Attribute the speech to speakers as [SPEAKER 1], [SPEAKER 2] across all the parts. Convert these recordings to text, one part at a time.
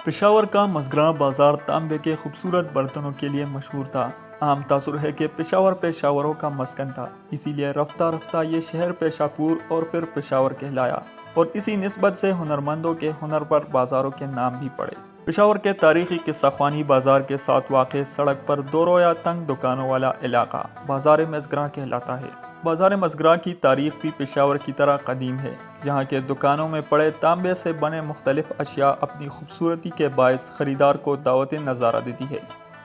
[SPEAKER 1] پشاور کا مزگراں بازار تانبے کے خوبصورت برتنوں کے لیے مشہور تھا۔ عام تاثر ہے کہ پشاور پیشاوروں کا مسکن تھا، اسی لیے رفتہ رفتہ یہ شہر پیشاپور اور پھر پشاور کہلایا، اور اسی نسبت سے ہنرمندوں کے ہنر پر بازاروں کے نام بھی پڑے۔ پشاور کے تاریخی قصہ خوانی بازار کے ساتھ واقع سڑک پر دو رویہ تنگ دکانوں والا علاقہ بازار مزگراں کہلاتا ہے۔ بازار مزگراں کی تاریخ بھی پشاور کی طرح قدیم ہے، جہاں کے دکانوں میں پڑے تانبے سے بنے مختلف اشیاء اپنی خوبصورتی کے باعث خریدار کو دعوت نظارہ دیتی ہے۔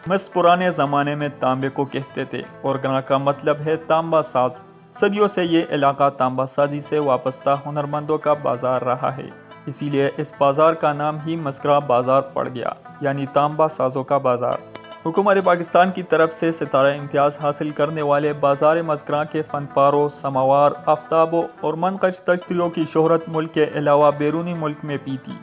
[SPEAKER 1] مس پرانے زمانے میں تانبے کو کہتے تھے اور گراں کا مطلب ہے تانبا ساز۔ صدیوں سے یہ علاقہ تانبا سازی سے وابستہ ہنرمندوں کا بازار رہا ہے، اسی لیے اس بازار کا نام ہی مزگراں بازار پڑ گیا، یعنی تانبا سازوں کا بازار۔ حکومت پاکستان کی طرف سے ستارہ امتیاز حاصل کرنے والے بازار مزگراں کے فن پاروں، سماوار، آفتابوں اور منقش تشتریوں کی شہرت ملک کے علاوہ بیرونی ملک میں بھی تھی۔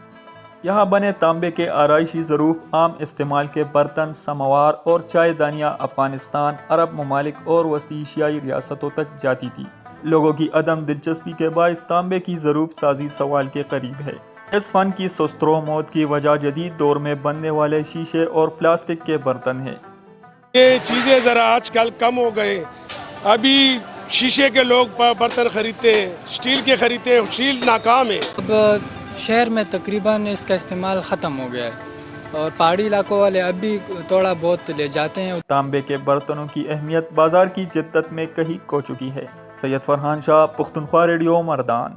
[SPEAKER 1] یہاں بنے تانبے کے آرائشی ظروف، عام استعمال کے برتن، سماوار اور چائے دانیاں افغانستان، عرب ممالک اور وسطی ایشیائی ریاستوں تک جاتی تھی۔ لوگوں کی عدم دلچسپی کے باعث تانبے کی ظروف سازی سوال کے قریب ہے۔ اس فن کی سسترو موت کی وجہ جدید دور میں بننے والے شیشے اور پلاسٹک کے برتن ہیں۔
[SPEAKER 2] یہ چیزیں ذرا آج کل کم ہو گئے، ابھی شیشے کے لوگ برتن خریدتے ہیں، اسٹیل کے خریدتے ہیں، اسٹیل ناکام ہے۔
[SPEAKER 3] اب شہر میں تقریباً اس کا استعمال ختم ہو گیا ہے اور پہاڑی علاقوں والے اب بھی تھوڑا بہت لے جاتے ہیں۔
[SPEAKER 1] تانبے کے برتنوں کی اہمیت بازار کی جدت میں کہیں کھو چکی ہے۔ سید فرحان شاہ، پختونخوا ریڈیو، مردان۔